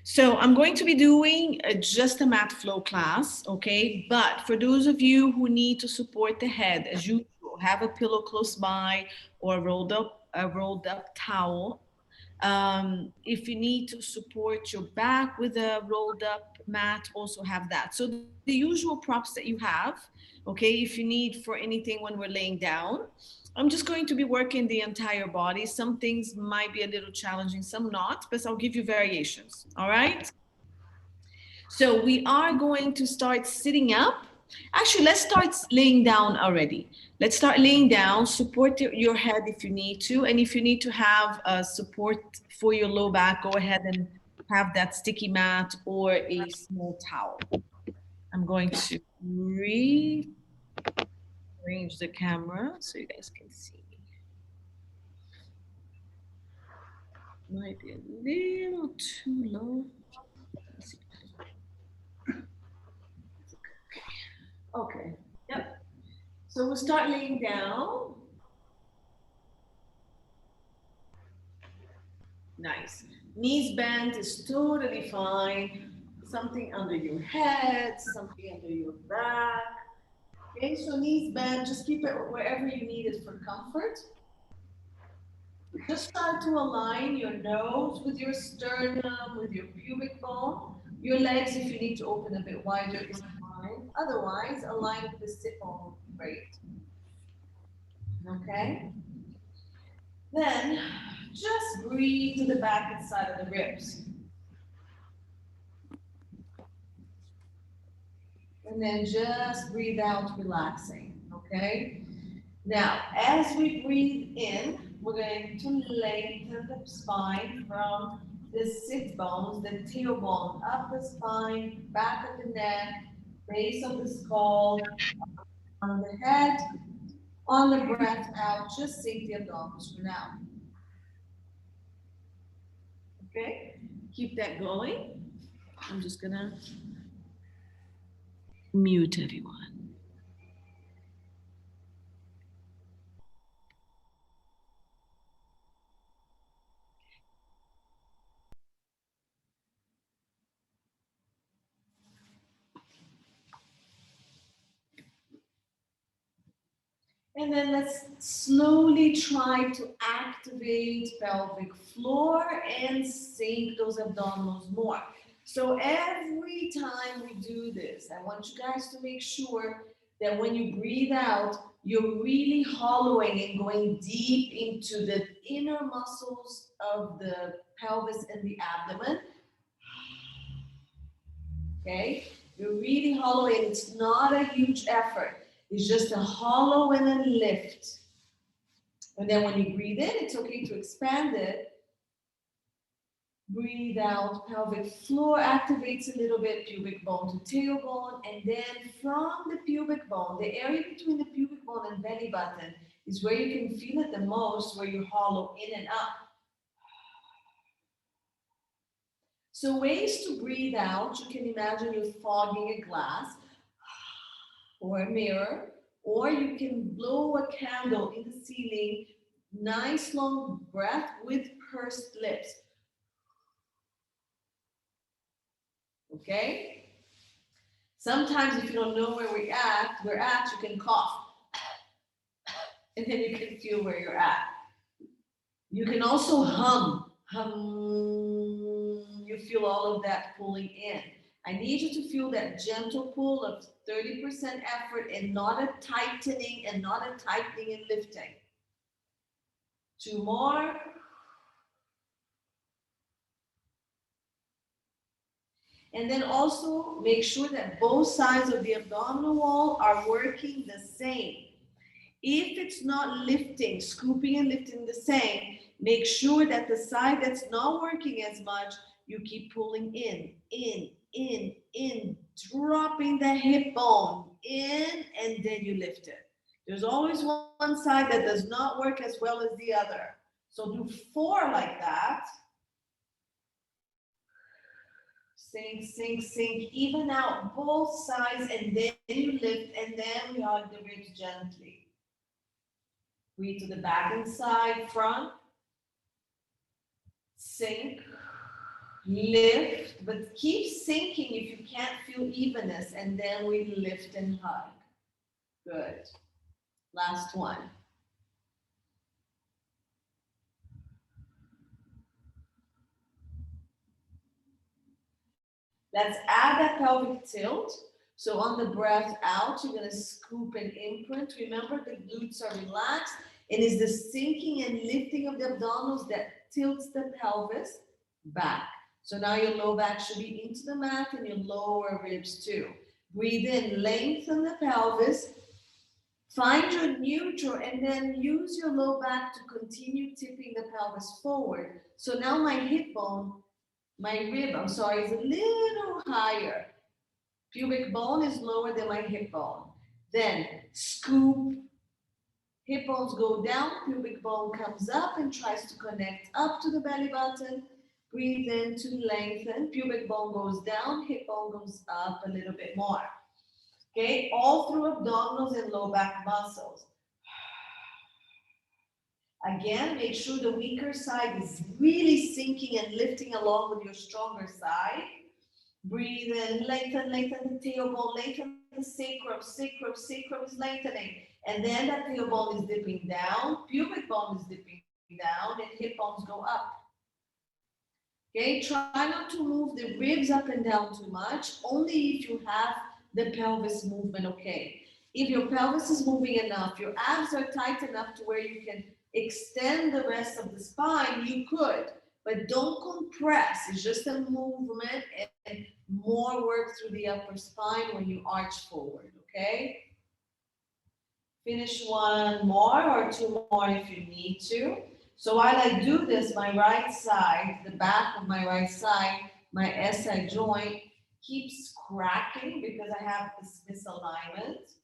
So I'm going to be doing just a mat flow class, okay? But for those of you who need to support the head, as usual, have a pillow close by or a rolled up towel. If you need to support your back with a rolled up mat, also have that. So the usual props that you have, okay, if you need for anything when we're laying down. I'm just going to be working the entire body. Some things might be a little challenging, some not, but I'll give you variations. All right. So we are going to start sitting up. Actually, let's start laying down already. Let's start laying down. Support your head if you need to. And if you need to have support for your low back, go ahead and have that sticky mat or a small towel. I'm going to rearrange the camera so you guys can see. Might be a little too low. Let's see. Okay. Yep. So we'll start laying down. Nice. Knees bent is totally fine. Something under your head, something under your back. Okay, so knees bent, just keep it wherever you need it for comfort. Just try to align your nose with your sternum, with your pubic bone. Your legs, if you need to open a bit wider, is fine. Otherwise, align with the sit bone would be great. Okay? Then just breathe to the back and side of the ribs. And then just breathe out, relaxing. Okay? Now, as we breathe in, we're going to lengthen the spine from the sit bones, the tailbone, up the spine, back of the neck, base of the skull, on the head. On the breath out, just sink the abdominals for now. Okay? Keep that going. I'm just gonna mute everyone. And then let's slowly try to activate pelvic floor and sink those abdominals more. So every time we do this, I want you guys to make sure that when you breathe out, you're really hollowing and going deep into the inner muscles of the pelvis and the abdomen. Okay? You're really hollowing. It's not a huge effort. It's just a hollow and a lift. And then when you breathe in, it's okay to expand it. Breathe out, pelvic floor activates a little bit, pubic bone to tailbone, and then from the pubic bone, the area between the pubic bone and belly button is where you can feel it the most, where you hollow in and up. So ways to breathe out, you can imagine you're fogging a glass or a mirror, or you can blow a candle in the ceiling, nice long breath with pursed lips. Okay? Sometimes if you don't know where we're at, you can cough. And then you can feel where you're at. You can also hum. You feel all of that pulling in. I need you to feel that gentle pull of 30% effort and not a tightening and lifting. Two more. And then also make sure that both sides of the abdominal wall are working the same. If it's not lifting, scooping and lifting the same, make sure that the side that's not working as much, you keep pulling in, dropping the hip bone in, and then you lift it. There's always one side that does not work as well as the other. So do 4 like that. Sink, sink, sink, even out both sides, and then you lift, and then we hug the ribs gently. Breathe to the back and side, front, sink, lift, but keep sinking if you can't feel evenness, and then we lift and hug. Good. Last one. Let's add that pelvic tilt. So on the breath out, you're going to scoop and imprint. Remember, the glutes are relaxed. It is the sinking and lifting of the abdominals that tilts the pelvis back. So now your low back should be into the mat and your lower ribs too. Breathe in, lengthen the pelvis, find your neutral, and then use your low back to continue tipping the pelvis forward. So now my hip bone, my rib, is a little higher. Pubic bone is lower than my hip bone. Then scoop, hip bones go down, pubic bone comes up and tries to connect up to the belly button. Breathe in to lengthen, pubic bone goes down, hip bone goes up a little bit more. Okay, all through abdominals and low back muscles. Again, make sure the weaker side is really sinking and lifting along with your stronger side. Breathe in, lengthen the tailbone, lengthen the sacrum is lengthening. And then that tailbone is dipping down, pubic bone is dipping down, and hip bones go up. Okay, try not to move the ribs up and down too much, only if you have the pelvis movement, okay? If your pelvis is moving enough, your abs are tight enough to where you can extend the rest of the spine, you could, but don't compress. It's just a movement and more work through the upper spine when you arch forward, okay? Finish one more or two more if you need to. So while I do this, my right side, the back of my right side, my SI joint keeps cracking because I have this misalignment.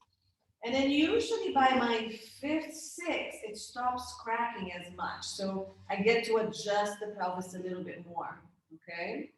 And then usually by my fifth, sixth, it stops cracking as much. So I get to adjust the pelvis a little bit more, okay?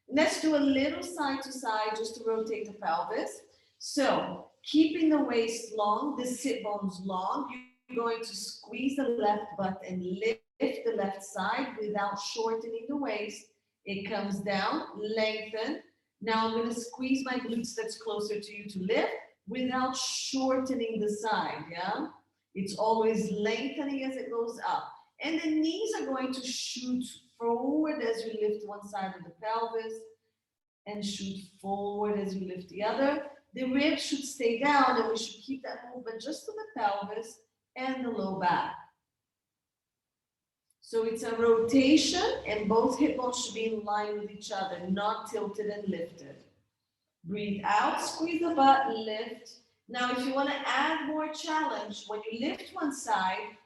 Let's do a little side to side just to rotate the pelvis. So keeping the waist long, the sit bones long, you're going to squeeze the left butt and lift the left side without shortening the waist. It comes down, lengthen. Now I'm going to squeeze my glutes that's closer to you to lift without shortening the side, yeah? It's always lengthening as it goes up. And the knees are going to shoot forward as you lift one side of the pelvis and shoot forward as you lift the other. The ribs should stay down and we should keep that movement just to the pelvis and the low back. So it's a rotation and both hip bones should be in line with each other, not tilted and lifted. Breathe out, squeeze the butt, lift. Now, if you want to add more challenge, when you lift one side,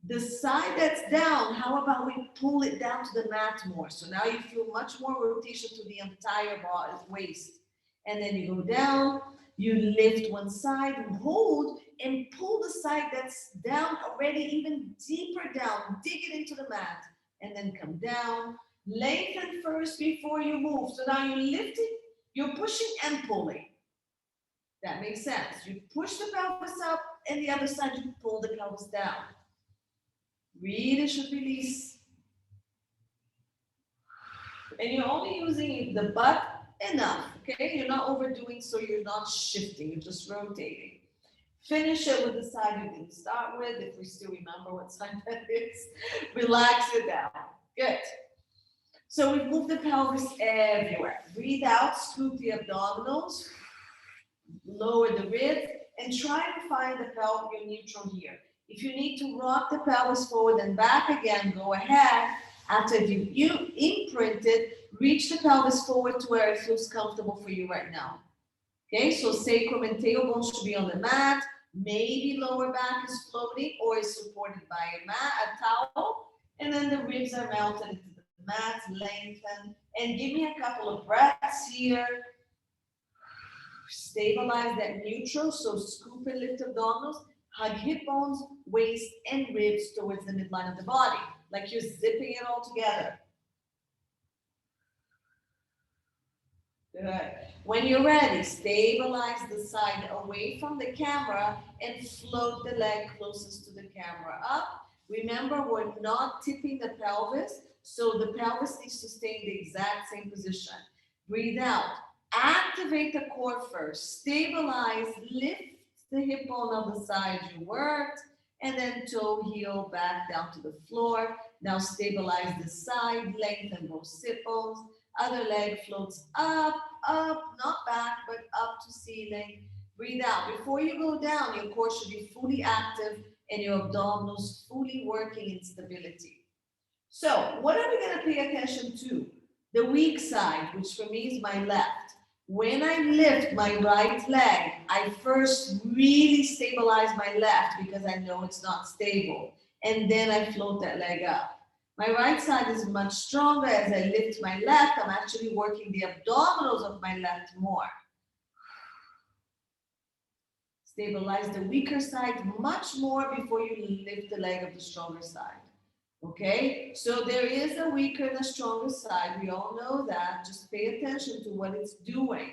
the side that's down, how about we pull it down to the mat more? So now you feel much more rotation to the entire body, waist. And then you go down, you lift one side, you hold, and pull the side that's down already even deeper down. Dig it into the mat, and then come down. Lengthen first before you move. So now you lift it. You're pushing and pulling. That makes sense. You push the pelvis up and the other side you pull the pelvis down. Breathe, it should release. And you're only using the butt enough, okay? You're not overdoing, so you're not shifting, you're just rotating. Finish it with the side you didn't start with, if we still remember what side that is. Relax it down. Good. So we've moved the pelvis everywhere. Breathe out, scoop the abdominals, lower the ribs, and try to find the pelvic, your neutral here. If you need to rock the pelvis forward and back again, go ahead. After you imprinted, reach the pelvis forward to where it feels comfortable for you right now. Okay, so sacrum and tailbone should be on the mat. Maybe lower back is floating or is supported by a towel. And then the ribs are mounted into the mat, lengthen. And give me a couple of breaths here. Stabilize that neutral, so scoop and lift abdominals. Hug hip bones, waist, and ribs towards the midline of the body, like you're zipping it all together. Good. When you're ready, stabilize the side away from the camera and float the leg closest to the camera up. Remember, we're not tipping the pelvis. So the pelvis needs to stay in the exact same position. Breathe out. Activate the core first. Stabilize. Lift the hip bone of the side you worked. And then toe, heel, back down to the floor. Now stabilize the side, lengthen both sit bones. Other leg floats up, not back, but up to ceiling. Breathe out. Before you go down, your core should be fully active and your abdominals fully working in stability. So, what are we going to pay attention to? The weak side, which for me is my left. When I lift my right leg, I first really stabilize my left because I know it's not stable. And then I float that leg up. My right side is much stronger. As I lift my left, I'm actually working the abdominals of my left more. Stabilize the weaker side much more before you lift the leg of the stronger side. Okay, so there is a weaker and a stronger side. We all know that. Just pay attention to what it's doing.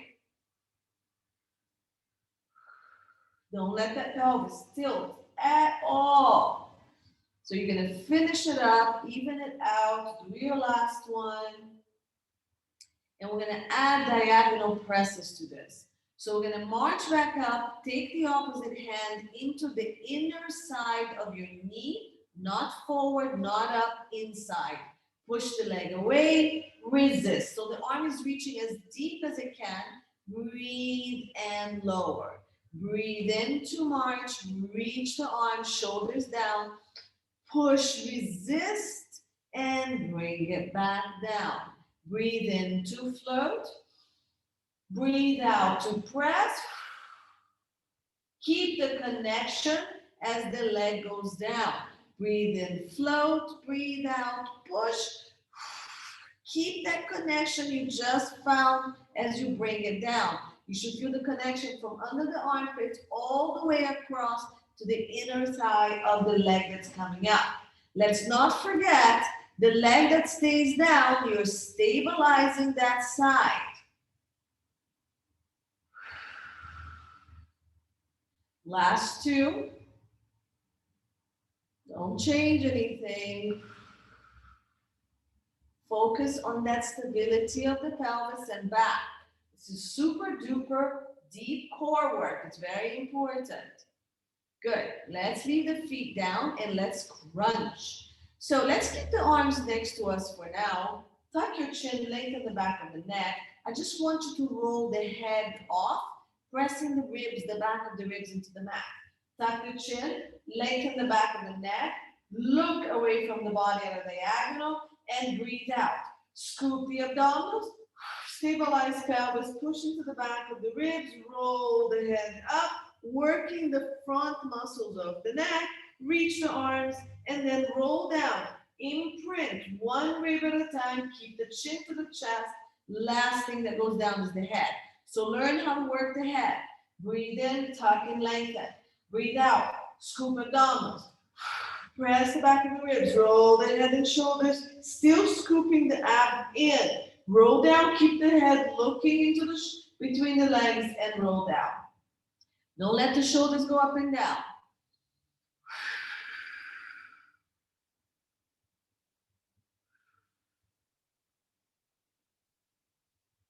Don't let that pelvis tilt at all. So you're going to finish it up, even it out, do your last one. And we're going to add diagonal presses to this. So we're going to march back up, take the opposite hand into the inner side of your knee, not forward, not up, inside. Push the leg away, resist. So the arm is reaching as deep as it can. Breathe and lower. Breathe in to march, reach the arm, shoulders down, push, resist, and bring it back down. Breathe in to float. Breathe out to press. Keep the connection as the leg goes down. Breathe in, float. Breathe out, push. Keep that connection you just found as you bring it down. You should feel the connection from under the armpits all the way across to the inner thigh of the leg that's coming up. Let's not forget the leg that stays down, you're stabilizing that side. Last two. Don't change anything. Focus on that stability of the pelvis and back. This is super duper deep core work. It's very important. Good. Let's leave the feet down and let's crunch. So let's keep the arms next to us for now. Tuck your chin, lengthen the back of the neck. I just want you to roll the head off, pressing the ribs, the back of the ribs into the mat. Tuck the chin, lengthen the back of the neck, look away from the body at a diagonal, and breathe out. Scoop the abdominals, stabilize pelvis, push into the back of the ribs, roll the head up, working the front muscles of the neck, reach the arms, and then roll down. Imprint one rib at a time, keep the chin to the chest. Last thing that goes down is the head. So learn how to work the head. Breathe in, tuck and lengthen. Breathe out, scoop abdominals. Press the back of the ribs, roll the head and shoulders, still scooping the ab in. Roll down, keep the head looking into the between the legs and roll down. Don't let the shoulders go up and down.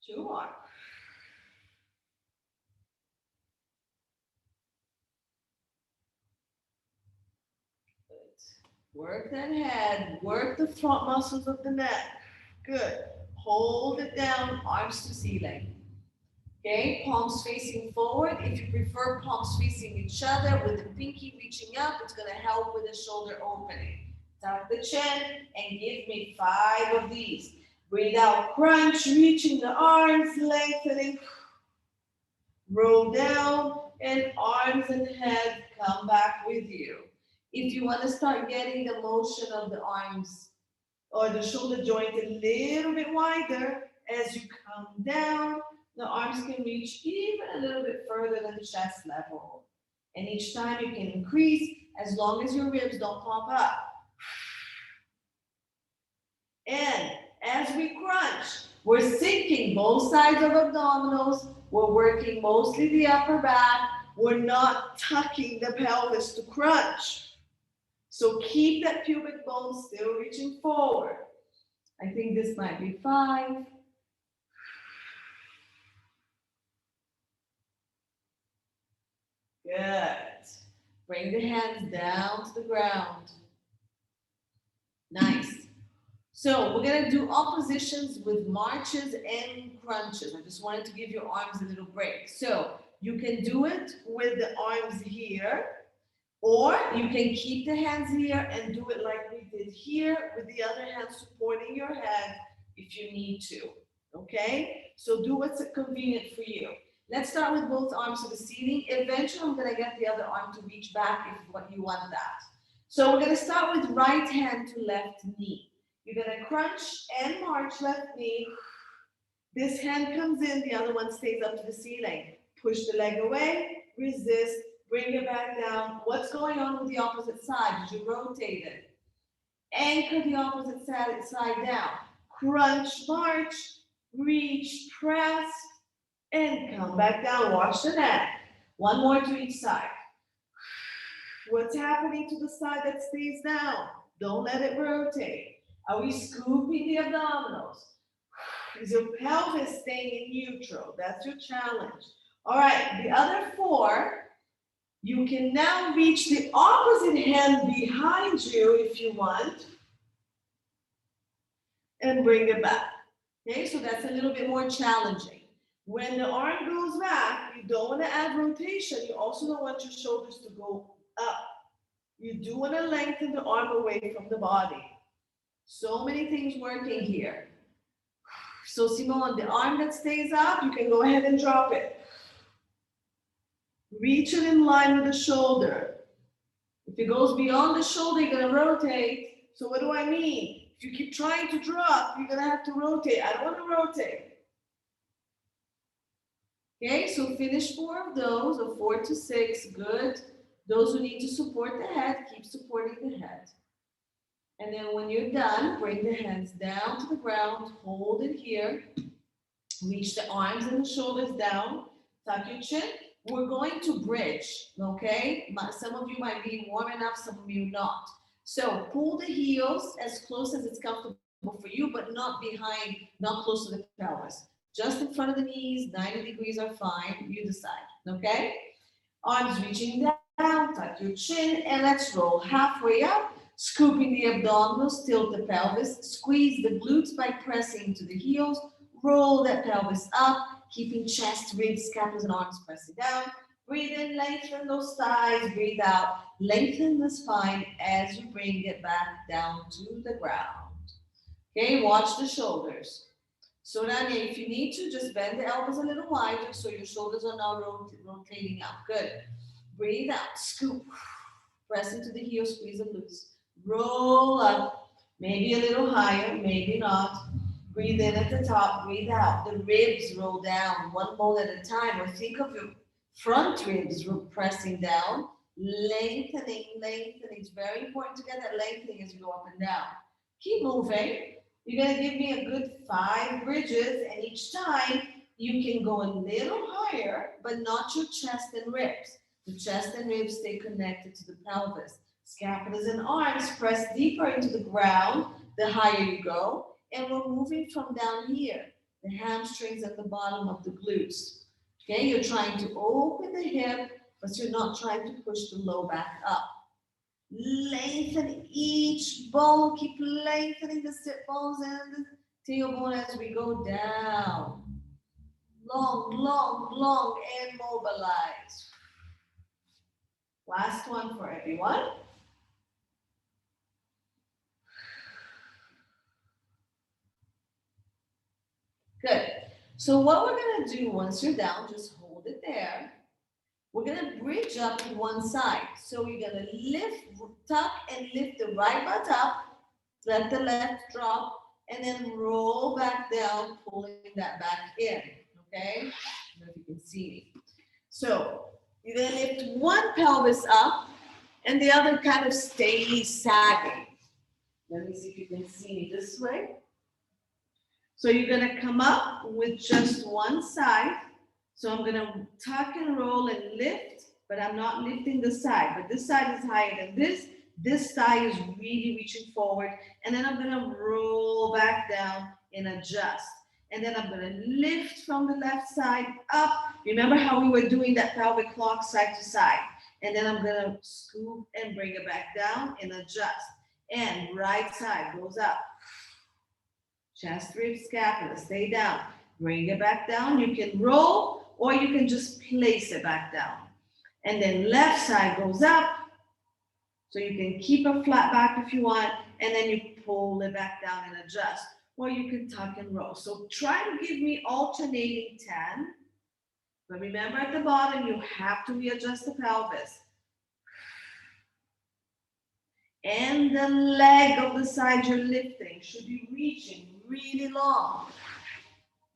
Two more. Work that head, work the front muscles of the neck. Good. Hold it down, arms to ceiling. Okay, palms facing forward. If you prefer palms facing each other with the pinky reaching up, it's going to help with the shoulder opening. Tuck the chin and give me 5 of these. Breathe out, crunch, reaching the arms, lengthening. Roll down and arms and head come back with you. If you want to start getting the motion of the arms or the shoulder joint a little bit wider, as you come down, the arms can reach even a little bit further than chest level. And each time you can increase as long as your ribs don't pop up. And as we crunch, we're sinking both sides of abdominals. We're working mostly the upper back. We're not tucking the pelvis to crunch. So keep that pubic bone still reaching forward. I think this might be 5. Good. Bring the hands down to the ground. Nice. So we're gonna do oppositions with marches and crunches. I just wanted to give your arms a little break. So you can do it with the arms here, or you can keep the hands here and do it like we did here with the other hand supporting your head if you need to. Okay? So do what's convenient for you. Let's start with both arms to the ceiling. Eventually, I'm gonna get the other arm to reach back if what you want that. So we're gonna start with right hand to left knee. You're gonna crunch and march left knee. This hand comes in, the other one stays up to the ceiling. Push the leg away, resist, bring it back down. What's going on with the opposite side? Did you rotate it? Anchor the opposite side down. Crunch, march, reach, press, and come back down. Watch the neck. One more to each side. What's happening to the side that stays down? Don't let it rotate. Are we scooping the abdominals? Is your pelvis staying in neutral? That's your challenge. All right, the other 4, you can now reach the opposite hand behind you if you want, and bring it back. Okay, so that's a little bit more challenging. When the arm goes back, you don't want to add rotation. You also don't want your shoulders to go up. You do want to lengthen the arm away from the body. So many things working here. So Simone, the arm that stays up, you can go ahead and drop it. Reach it in line with the shoulder. If it goes beyond the shoulder, you're gonna rotate. So what do I mean? If you keep trying to drop, you're gonna have to rotate. I don't wanna rotate. Okay, so finish 4 of those, or 4 to 6, good. Those who need to support the head, keep supporting the head. And then when you're done, bring the hands down to the ground, hold it here, reach the arms and the shoulders down, tuck your chin. We're going to bridge, okay? Some of you might be warm enough, some of you not. So pull the heels as close as it's comfortable for you, but not behind, not close to the pelvis. Just in front of the knees, 90 degrees are fine, you decide, okay? Arms reaching down, tuck your chin, and let's roll halfway up. Scooping the abdominals, tilt the pelvis, squeeze the glutes by pressing to the heels, roll that pelvis up, keeping chest, ribs, scapula, and arms pressing down. Breathe in, lengthen those thighs, breathe out, lengthen the spine as you bring it back down to the ground. Okay, watch the shoulders. So Rania, if you need to, just bend the elbows a little wider so your shoulders are now rotating out. Good. Breathe out, scoop, press into the heel, squeeze the glutes. Roll up, maybe a little higher, maybe not. Breathe in at the top, breathe out. The ribs roll down one bone at a time, or think of your front ribs pressing down, lengthening, lengthening. It's very important to get that lengthening as you go up and down. Keep moving. You're gonna give me a good 5 bridges, and each time you can go a little higher, but not your chest and ribs. The chest and ribs stay connected to the pelvis. Scapulas and arms press deeper into the ground the higher you go. And we're moving from down here, the hamstrings at the bottom of the glutes. Okay, you're trying to open the hip, but you're not trying to push the low back up. Lengthen each bone, keep lengthening the sit bones and the tailbone as we go down. Long, long, long, and mobilize. Last one for everyone. Good. So what we're gonna do once you're down, just hold it there. We're gonna bridge up to one side. So you're gonna lift, tuck and lift the right butt up, let the left drop, and then roll back down, pulling that back in, okay? I don't know if you can see me. So you're gonna lift one pelvis up and the other kind of stays sagging. Let me see if you can see me this way. So you're gonna come up with just one side. So I'm gonna tuck and roll and lift, but I'm not lifting the side, but this side is higher than this. This thigh is really reaching forward, and then I'm gonna roll back down and adjust. And then I'm gonna lift from the left side up. Remember how we were doing that pelvic clock side to side? And then I'm gonna scoop and bring it back down and adjust. And right side goes up. Chest, ribs, scapula, stay down. Bring it back down. You can roll or you can just place it back down. And then left side goes up. So you can keep a flat back if you want, and then you pull it back down and adjust. Or you can tuck and roll. So try to give me alternating 10. But remember at the bottom, you have to readjust the pelvis. And the leg of the side you're lifting should be reaching really long.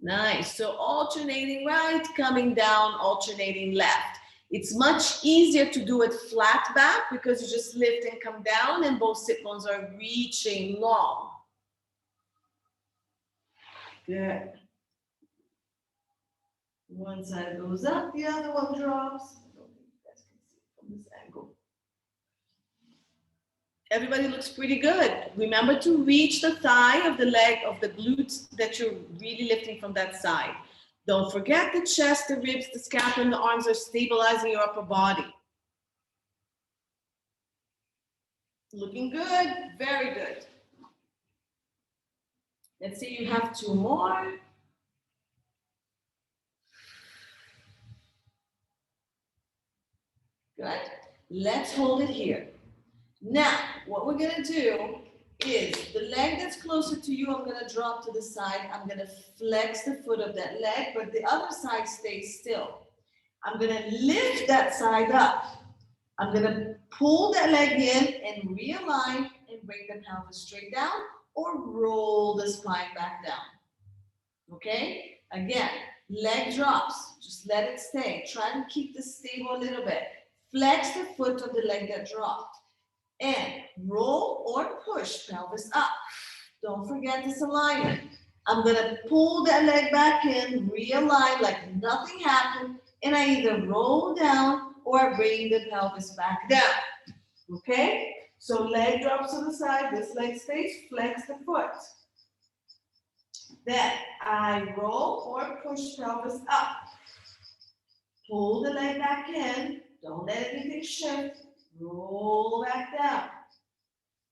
Nice. So alternating right, coming down, alternating left. It's much easier to do it flat back because you just lift and come down and both sit bones are reaching long. Good. One side goes up, the other one drops. I don't think you guys can see it from this angle. Everybody looks pretty good. Remember to reach the thigh of the leg of the glutes that you're really lifting from that side. Don't forget the chest, the ribs, the scapula, and the arms are stabilizing your upper body. Looking good, very good. Let's see, you have 2 more. Good. Let's hold it here. Now, what we're gonna do is the leg that's closer to you, I'm gonna drop to the side. I'm gonna flex the foot of that leg, but the other side stays still. I'm gonna lift that side up. I'm gonna pull that leg in and realign and bring the pelvis straight down or roll the spine back down. Okay? Again, leg drops. Just let it stay. Try to keep this stable a little bit. Flex the foot of the leg that dropped. And roll or push pelvis up. Don't forget this alignment. I'm gonna pull that leg back in, realign like nothing happened, and I either roll down or bring the pelvis back down. Okay? So leg drops to the side, this leg stays, flex the foot. Then I roll or push pelvis up. Pull the leg back in, don't let anything shift. Roll back down.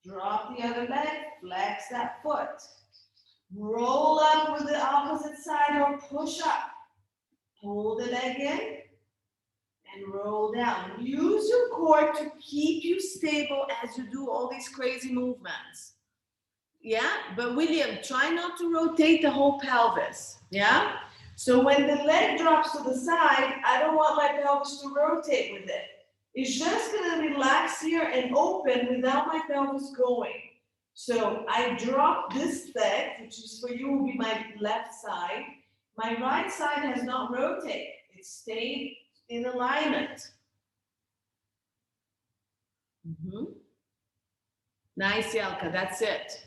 Drop the other leg, flex that foot. Roll up with the opposite side or push up. Pull the leg in and roll down. Use your core to keep you stable as you do all these crazy movements. Yeah, but William, try not to rotate the whole pelvis. Yeah? So when the leg drops to the side, I don't want my pelvis to rotate with it. It's just gonna relax here and open without my pelvis going. So I drop this leg, which is for you will be my left side. My right side has not rotated. It stayed in alignment. Nice, Yelka, that's it.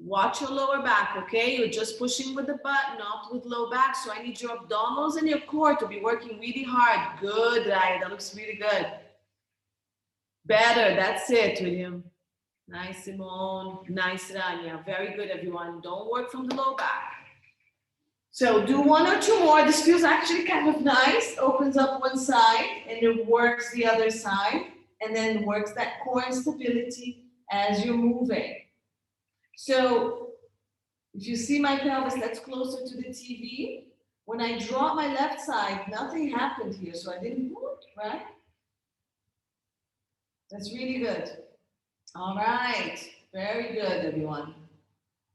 Watch your lower back, okay? You're just pushing with the butt, not with low back. So I need your abdominals and your core to be working really hard. Good, Raya, that looks really good. Better, that's it, William. Nice, Simone. Nice, Rania. Very good, everyone. Don't work from the low back. So do 1 or 2 more. This feels actually kind of nice. Opens up one side and it works the other side. And then works that core and stability as you're moving. So if you see my pelvis that's closer to the TV, when I drop my left side, nothing happened here. So I didn't move, right? That's really good. All right. Very good, everyone.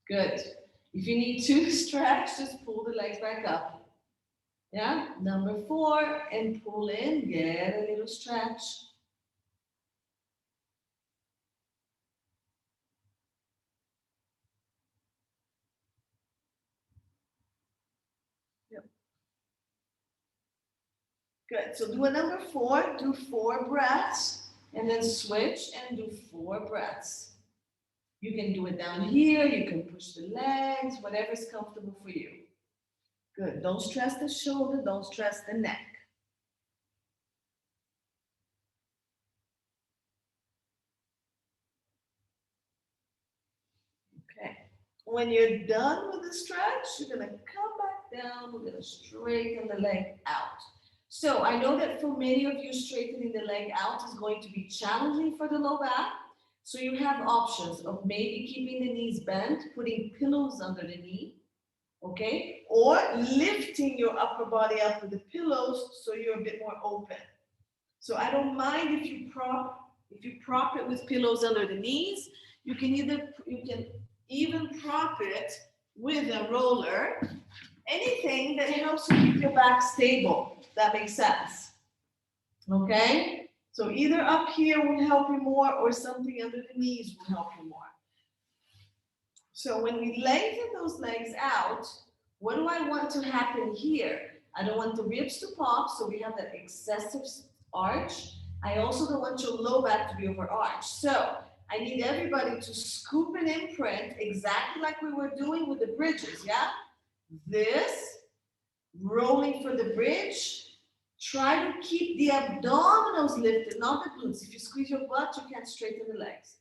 Good. If you need to stretch, just pull the legs back up. Yeah? Number 4, and pull in, get a little stretch. Yep. Good. So do a number 4, do 4 breaths, and then switch and do 4 breaths. You can do it down here, you can push the legs, whatever's comfortable for you. Good. Don't stress the shoulder, don't stress the neck. When you're done with the stretch, you're gonna come back down, we're gonna straighten the leg out. So I know that for many of you, straightening the leg out is going to be challenging for the low back. So you have options of maybe keeping the knees bent, putting pillows under the knee, okay? Or lifting your upper body up with the pillows so you're a bit more open. So I don't mind if you prop it with pillows under the knees. You can even prop it with a roller. Anything that helps you keep your back stable. That makes sense. Okay? So either up here will help you more or something under the knees will help you more. So when we lengthen those legs out, what do I want to happen here? I don't want the ribs to pop, so we have that excessive arch. I also don't want your low back to be overarched. So I need everybody to scoop an imprint exactly like we were doing with the bridges, yeah? This, rolling for the bridge. Try to keep the abdominals lifted, not the glutes. If you squeeze your butt, you can't straighten the legs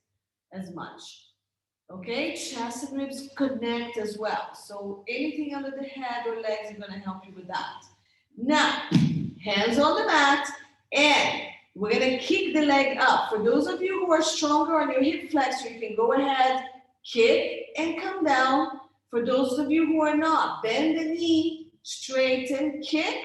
as much. Okay, chest and ribs connect as well. So anything under the head or legs is going to help you with that. Now, hands on the mat, and we're going to kick the leg up. For those of you who are stronger on your hip flexor, you can go ahead, kick, and come down. For those of you who are not, bend the knee, straighten, kick,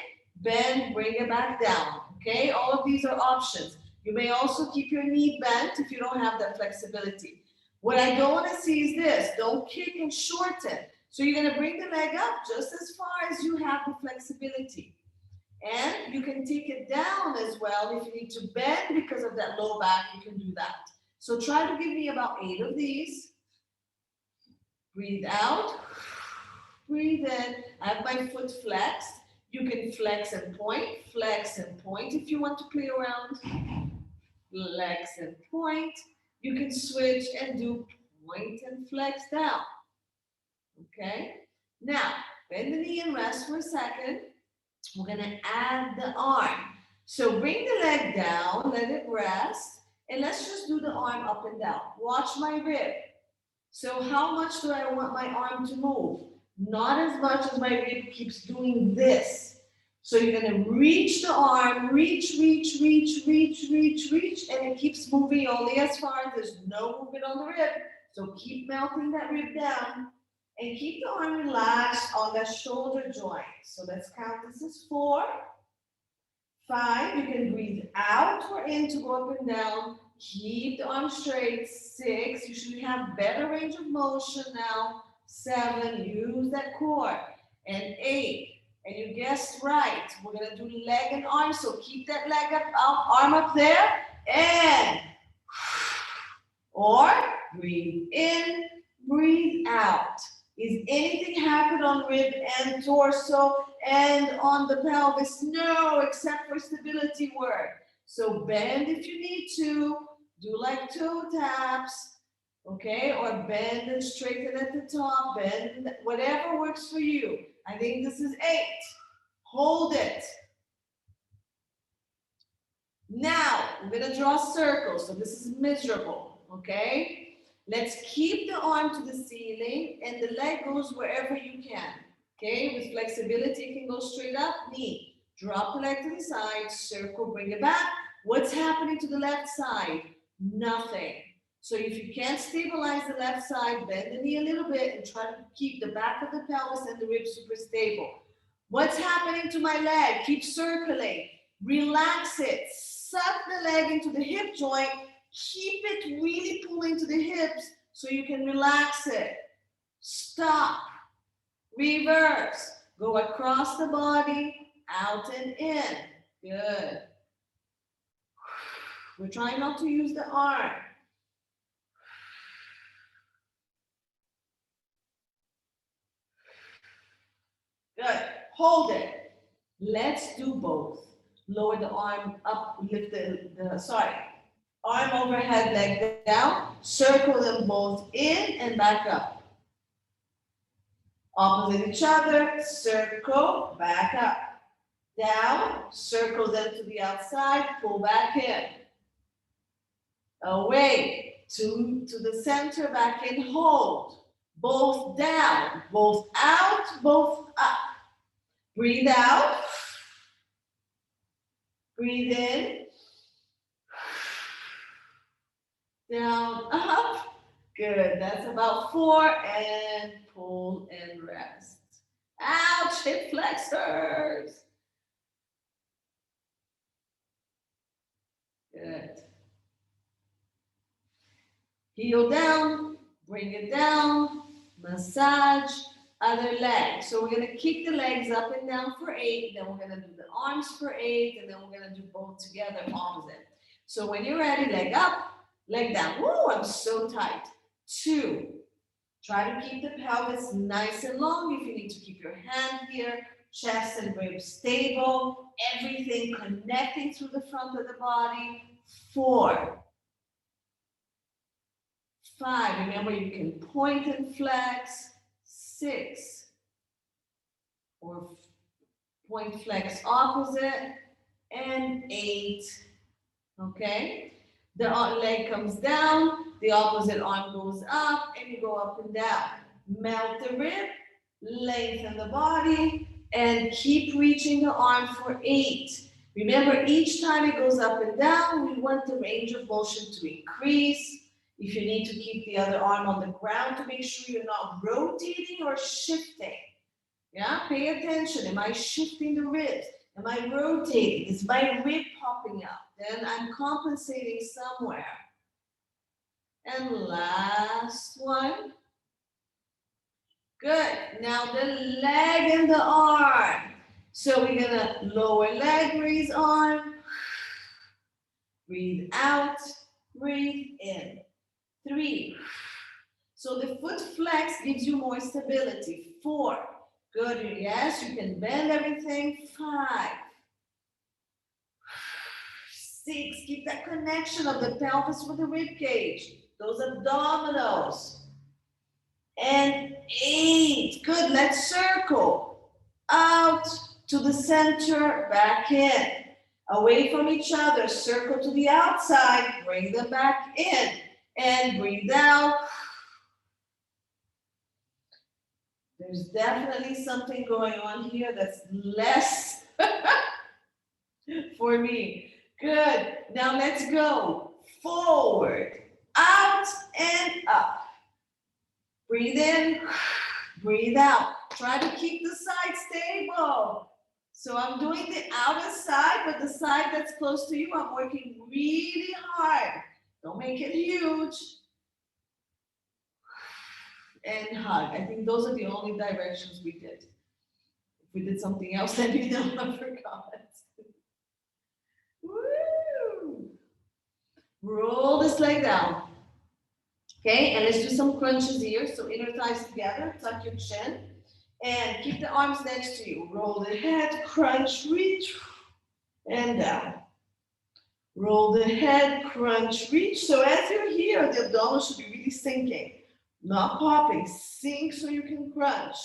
bend, bring it back down. Okay, all of these are options. You may also keep your knee bent if you don't have that flexibility. What I don't want to see is this. Don't kick and shorten. So you're going to bring the leg up just as far as you have the flexibility. And you can take it down as well. If you need to bend because of that low back, you can do that. So try to give me about 8 of these. Breathe out. Breathe in. I have my foot flexed. You can flex and point if you want to play around. Flex and point. You can switch and do point and flex down. Okay? Now, bend the knee and rest for a second. We're going to add the arm. So bring the leg down, let it rest, and let's just do the arm up and down. Watch my rib. So how much do I want my arm to move? Not as much as my rib keeps doing this. So you're going to reach the arm, reach, and it keeps moving only as far as there's no movement on the rib. So keep melting that rib down and keep the arm relaxed on that shoulder joint. So let's count. This is 4, 5. You can breathe out or in to go up and down. Keep the arm straight. 6. You should have better range of motion now. 7. Use that core. And 8. And you guessed right. We're going to do leg and arm. So keep that leg up, arm up there. And, or breathe in, breathe out. Is anything happen on rib and torso and on the pelvis? No, except for stability work. So bend if you need to. Do like toe taps. Okay, or bend and straighten at the top. Bend, whatever works for you. I think this is 8. Hold it. Now, we're going to draw circles. So this is miserable, okay? Let's keep the arm to the ceiling and the leg goes wherever you can. Okay, with flexibility, you can go straight up, knee. Drop the leg to the side, circle, bring it back. What's happening to the left side? Nothing. So if you can't stabilize the left side, bend the knee a little bit and try to keep the back of the pelvis and the ribs super stable. What's happening to my leg? Keep circling. Relax it. Suck the leg into the hip joint. Keep it really pulling to the hips so you can relax it. Stop. Reverse. Go across the body, out and in. Good. We're trying not to use the arm. Good. Hold it. Let's do both. Lower the arm up, lift arm overhead, leg down. Circle them both in and back up. Opposite each other, circle, back up. Down, circle them to the outside, pull back in. Away, to the center, back in, hold. both down, both out, both up. Breathe out. Breathe in. Down, up. Good. That's about 4. And pull and rest. Ouch, hip flexors. Good. Heel down, bring it down, massage, other leg. So we're gonna kick the legs up and down for 8, then we're gonna do the arms for 8, and then we're gonna do both together opposite. So when you're ready, leg up, leg down. Woo, I'm so tight. 2, try to keep the pelvis nice and long. If you need to keep your hand here, chest and ribs stable, everything connecting through the front of the body. 4, 5, remember you can point and flex. 6, or point flex opposite. And 8, okay? The leg comes down, the opposite arm goes up, and you go up and down. Melt the rib, lengthen the body, and keep reaching the arm for 8. Remember, each time it goes up and down, we want the range of motion to increase. If you need to keep the other arm on the ground to make sure you're not rotating or shifting. Yeah, pay attention. Am I shifting the ribs? Am I rotating? Is my rib popping up? Then I'm compensating somewhere. And last one. Good. Now the leg and the arm. So we're gonna lower leg, raise arm. Breathe out, breathe in. 3. So the foot flex gives you more stability. 4. Good. Yes, you can bend everything. 5. 6. Keep that connection of the pelvis with the rib cage. Those abdominals. And 8. Good. Let's circle. Out to the center, back in. Away from each other. Circle to the outside. Bring them back in. And breathe out. There's definitely something going on here that's less for me. Good. Now let's go. Forward, out, and up. Breathe in, breathe out. Try to keep the side stable. So I'm doing the outer side, but the side that's close to you, I'm working really hard. Don't make it huge. And hug. I think those are the only directions we did. If we did something else, let me know. I forgot. Woo! Roll this leg down. Okay, and let's do some crunches here. So inner thighs together, tuck your chin, and keep the arms next to you. Roll the head, crunch, reach, and down. Roll the head, crunch, reach. So as you're here, the abdomen should be really sinking. Not popping, sink so you can crunch.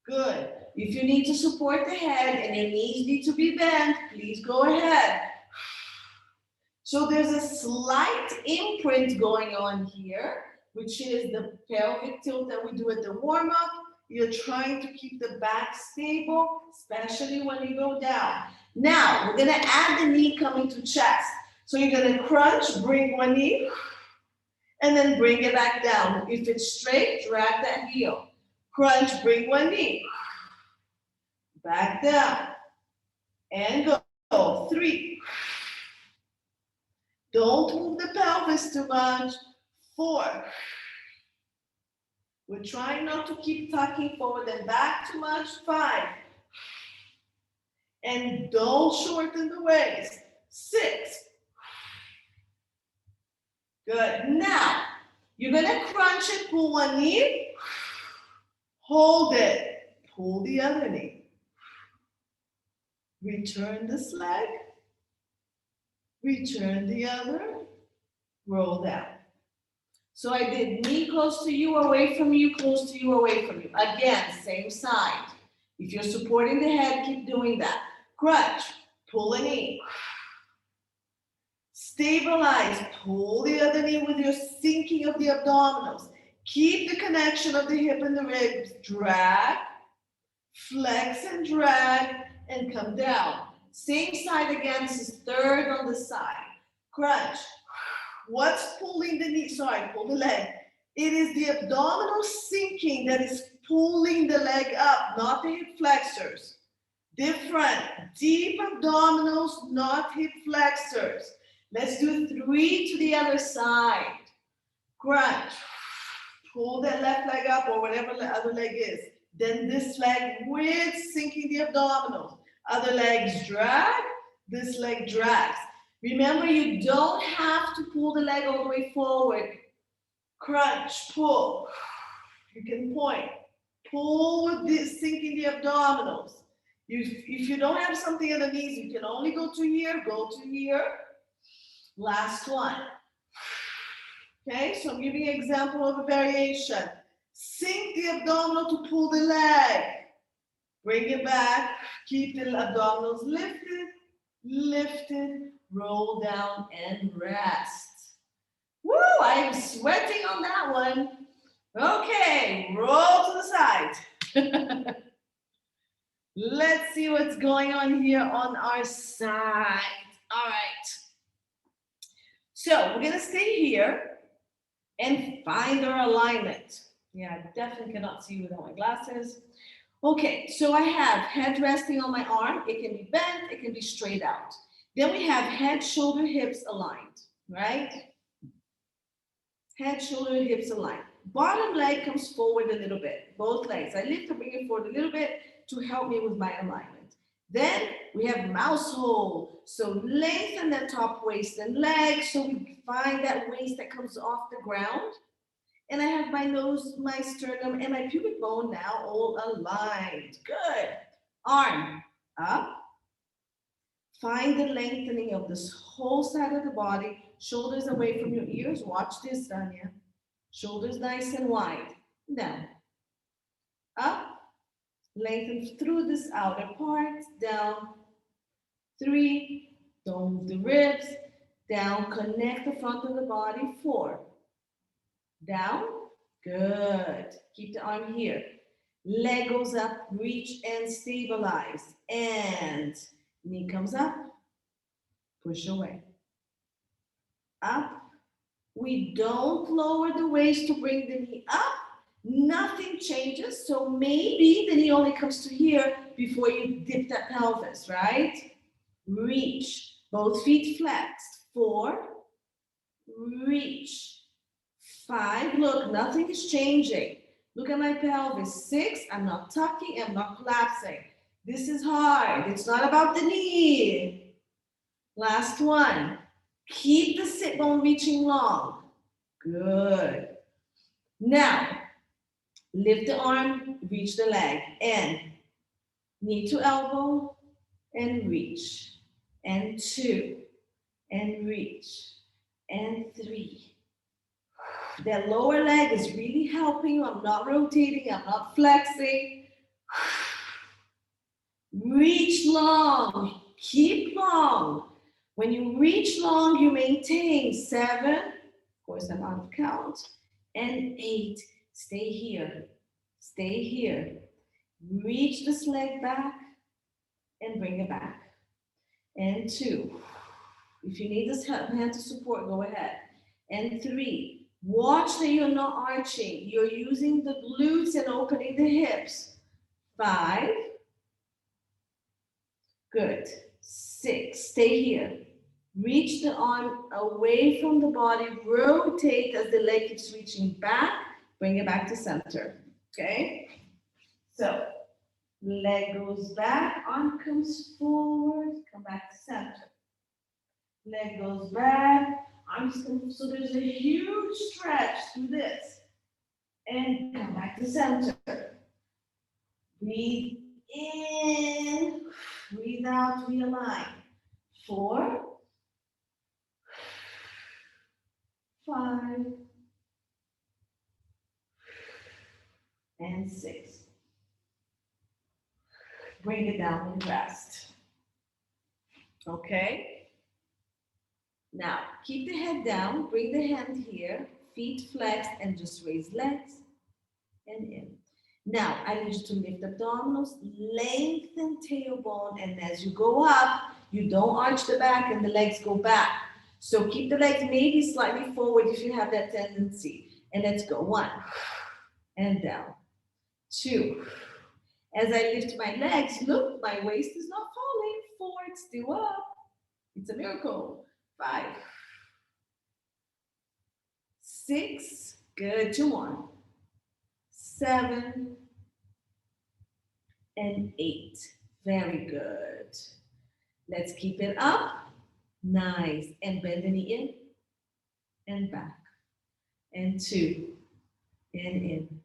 Good. If you need to support the head and your knees need to be bent, please go ahead. So there's a slight imprint going on here, which is the pelvic tilt that we do at the warm-up. You're trying to keep the back stable, especially when you go down. Now, we're gonna add the knee coming to chest. So you're gonna crunch, bring one knee, and then bring it back down. If it's straight, drag that heel. Crunch, bring one knee. Back down. And go. 3. Don't move the pelvis too much. 4. We're trying not to keep tucking forward and back too much. 5. And don't shorten the waist. 6. Good. Now, you're going to crunch and pull one knee. Hold it. Pull the other knee. Return this leg. Return the other. Roll down. So I did knee close to you, away from you, close to you, away from you. Again, same side. If you're supporting the head, keep doing that. Crunch. Pull a knee. Stabilize, pull the other knee with your sinking of the abdominals. Keep the connection of the hip and the ribs. Drag, flex and drag, and come down. Same side again. This is third on the side. Crunch. What's pulling the knee? Sorry, pull the leg. It is the abdominal sinking that is pulling the leg up, not the hip flexors. Different. Deep abdominals, not hip flexors. Let's do 3 to the other side. Crunch. Pull that left leg up or whatever the other leg is. Then this leg with sinking the abdominals. Other legs drag, this leg drags. Remember, you don't have to pull the leg all the way forward. Crunch, pull. You can point. Pull with this, sinking the abdominals. If you don't have something in the knees, you can only go to here, go to here. Last one. Okay, so I'm giving you an example of a variation. Sink the abdominal to pull the leg. Bring it back. Keep the abdominals lifted, lifted, roll down and rest. Woo, I am sweating on that one. Okay, roll to the side. Let's see what's going on here on our side. All right. So we're gonna stay here and find our alignment. Yeah, I definitely cannot see without my glasses. Okay, so I have head resting on my arm. It can be bent, it can be straight out. Then we have head, shoulder, hips aligned, right? Head, shoulder, hips aligned. Bottom leg comes forward a little bit, both legs. I lift to bring it forward a little bit to help me with my alignment. Then we have mouse hole. So lengthen the top waist and legs. So we find that waist that comes off the ground. And I have my nose, my sternum, and my pubic bone now all aligned. Good. Arm up. Find the lengthening of this whole side of the body. Shoulders away from your ears. Watch this, Danya. Shoulders nice and wide. Down. Up. Lengthen through this outer part. Down. 3. Don't move the ribs. Down. Connect the front of the body. 4. Down. Good. Keep the arm here. Leg goes up. Reach and stabilize. And knee comes up. Push away. Up. We don't lower the waist to bring the knee up. Nothing changes. So maybe the knee only comes to here before you dip that pelvis, right? Reach. Both feet flexed. 4. Reach. 5. Look, nothing is changing. Look at my pelvis. 6. I'm not tucking. I'm not collapsing. This is hard. It's not about the knee. Last one. Keep the sit bone reaching long. Good. Now, lift the arm, reach the leg, and knee to elbow, and reach, and 2, and reach, and 3. That lower leg is really helping you. I'm not rotating, I'm not flexing. Reach long, keep long. When you reach long, you maintain 7, of course I'm out of count, and 8. Stay here, stay here. Reach this leg back and bring it back. And 2. If you need this hand to support, go ahead. And 3. Watch that you're not arching. You're using the glutes and opening the hips. 5. Good. 6. Stay here. Reach the arm away from the body. Rotate as the leg keeps reaching back. Bring it back to center. Okay? So, leg goes back. Arm comes forward. Come back to center. Leg goes back. Arms come. So there's a huge stretch through this. And come back to center. Breathe in. Breathe out. Realign. 4. 5. And 6. Bring it down and rest. Okay? Now, keep the head down. Bring the hand here. feet flexed and just raise legs and in. Now, I need you to lift abdominals, lengthen tailbone, and as you go up, you don't arch the back and the legs go back. So keep the legs maybe slightly forward if you have that tendency. And let's go. 1, and down. 2. As I lift my legs, look, my waist is not falling. 4, it's still up. It's a miracle. 5, 6, good, 2 more. 7, and 8. Very good. Let's keep it up. Nice. And bend the knee in and back. And 2, and in.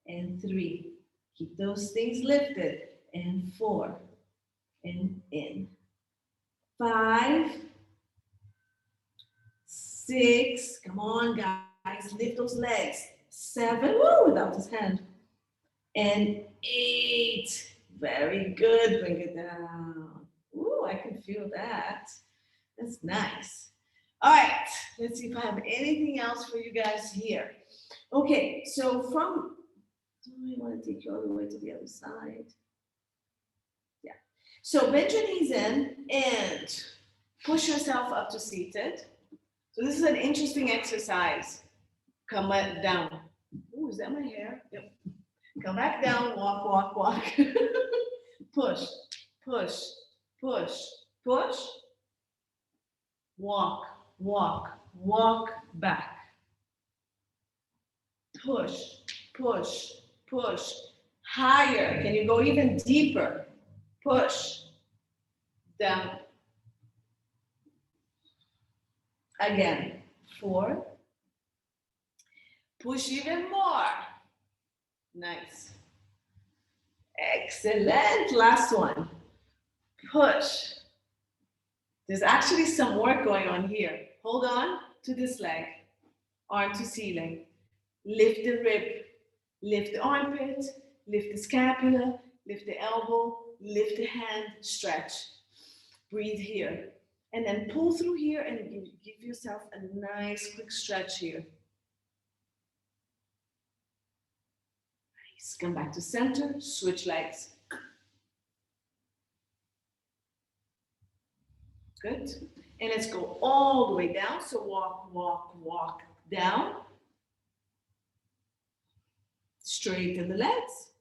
And 3. Keep those things lifted. And 4, and in. 5, 6. Come on, guys. Lift those legs. 7. Woo, without his hand. And 8. Very good. Bring it down. Ooh, I can feel that. That's nice. All right. Let's see if I have anything else for you guys here. Okay. So from, do I want to take you all the way to the other side? Yeah. So bend your knees in and push yourself up to seated. So this is an interesting exercise. Come down. Ooh, is that my hair? Yep. Come back down, walk, walk, walk. Push, push, push, push. Walk, walk, walk back. Push, push, push. Higher. Can you go even deeper? Push. Down. Again. 4. Push even more. Nice. Excellent. Last one. Push. There's actually some work going on here. Hold on to this leg. Arm to ceiling. Lift the rib. Lift the armpit. Lift the scapula. Lift the elbow. Lift the hand. Stretch. Breathe here. And then pull through here and give yourself a nice quick stretch here. Come back to center, switch legs. Good. And let's go all the way down. So walk, walk, walk down. Straighten the legs.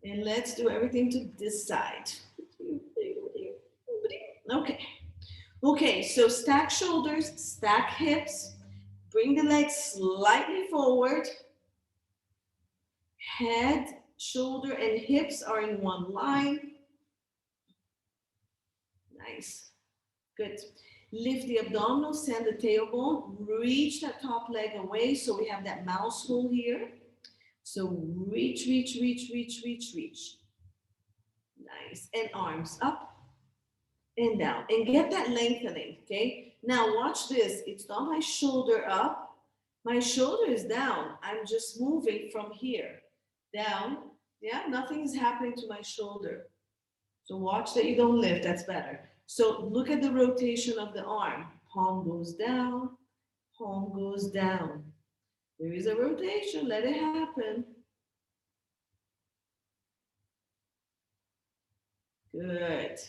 And let's do everything to this side. Okay. Okay, so stack shoulders, stack hips. Bring the legs slightly forward. Head, shoulder, and hips are in one line. Nice. Good. Lift the abdominals, send the tailbone. Reach that top leg away so we have that mouse hole here. So reach, reach, reach, reach, reach, reach. Nice. And arms up and down. And get that lengthening, okay? Now watch this. It's not my shoulder up. My shoulder is down. I'm just moving from here. Down, yeah, nothing is happening to my shoulder. So watch that you don't lift, that's better. So look at the rotation of the arm. Palm goes down, palm goes down. There is a rotation, let it happen. Good.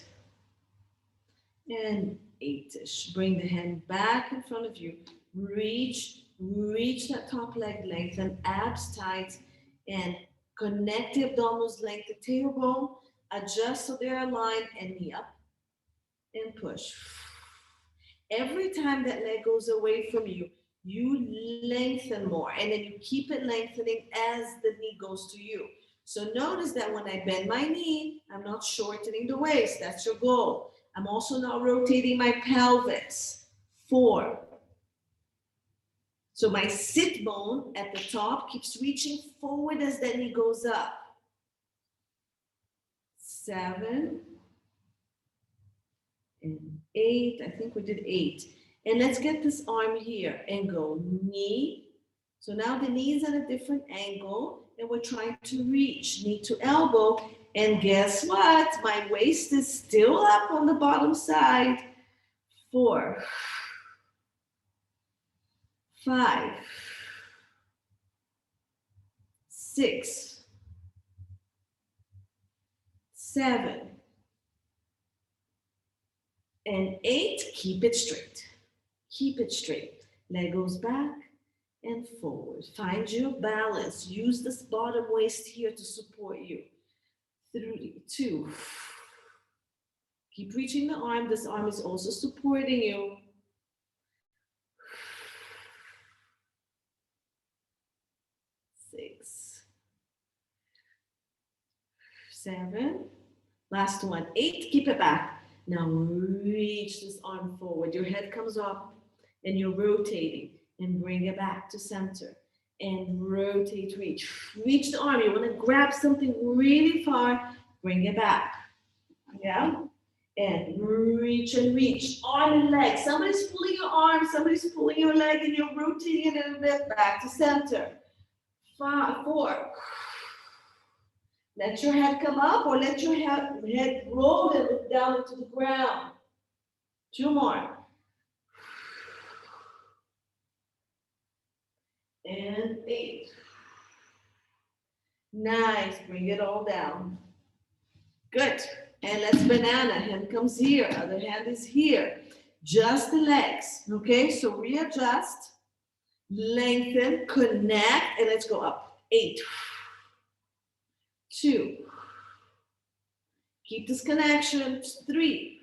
And 8-ish. Bring the hand back in front of you. Reach that top leg, lengthen, abs tight, and connect the abdominals, lengthen the tailbone, adjust so they're aligned, and knee up, and push. Every time that leg goes away from you, you lengthen more, and then you keep it lengthening as the knee goes to you. So notice that when I bend my knee, I'm not shortening the waist. That's your goal. I'm also not rotating my pelvis. 4. So my sit bone at the top keeps reaching forward as the knee goes up. 7 and 8. I think we did 8. And let's get this arm here and go knee. So now the knee is at a different angle and we're trying to reach knee to elbow. And guess what? My waist is still up on the bottom side. 4. 5, 6, 7, and 8. Keep it straight. Keep it straight. Leg goes back and forward. Find your balance. Use this bottom waist here to support you. 3, 2. Keep reaching the arm. This arm is also supporting you. 6, 7. Last one. 8. Keep it back. Now reach this arm forward. Your head comes up and you're rotating, and bring it back to center and rotate, reach. Reach the arm. You want to grab something really far, bring it back. Yeah? And reach and reach. Arm and leg. Somebody's pulling your arm, somebody's pulling your leg, and you're rotating it a little bit back to center. 5, 4. Let your head come up or let your head roll and look down into the ground. 2 more. And 8. Nice. Bring it all down. Good. And let's banana. Hand comes here. Other hand is here. Just the legs. Okay. So readjust. Lengthen. Connect. And let's go up. 8. 2. Keep this connection. 3.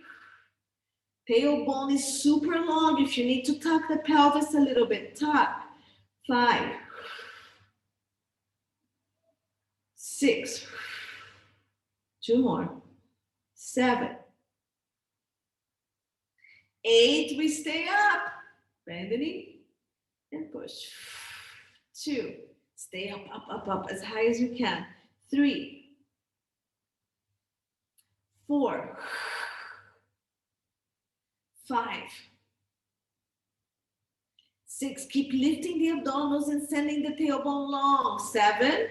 Tailbone is super long. If you need to tuck the pelvis a little bit, tuck. 5. 6. 2 more. 7. 8. We stay up. Bend the knee and push. 2. Stay up, up, up, up as high as you can. 3. 4. 5. 6. Keep lifting the abdominals and sending the tailbone long. 7.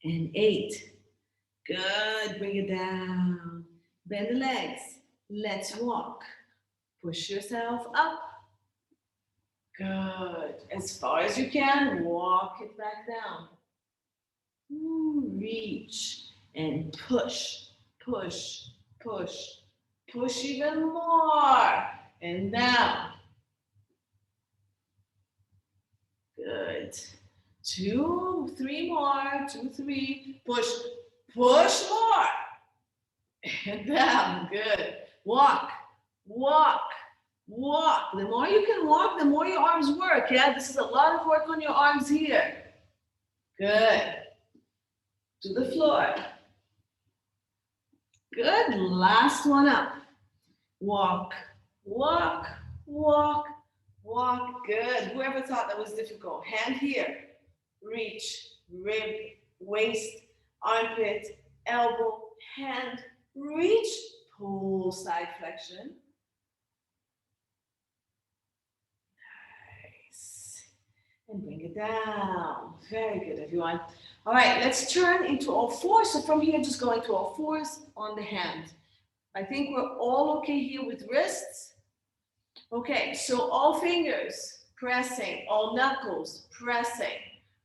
And 8. Good. Bring it down. Bend the legs. Let's walk. Push yourself up. Good. As far as you can, walk it back down. Reach and push, push, push. Push even more. And down. Good. 2, 3 more. 2, 3. Push. Push more. And down. Good. Walk. Walk. Walk. The more you can walk, the more your arms work. Yeah, this is a lot of work on your arms here. Good. To the floor. Good. Last one up. Walk, walk, walk, walk. Good. Whoever thought that was difficult. Hand here. Reach, rib, waist, armpit, elbow, hand. Reach, pull, side flexion. Nice. And bring it down. Very good, everyone. All right, let's turn into all fours. So from here, just go into all fours on the hand. I think we're all okay here with wrists. Okay, so all fingers pressing, all knuckles pressing,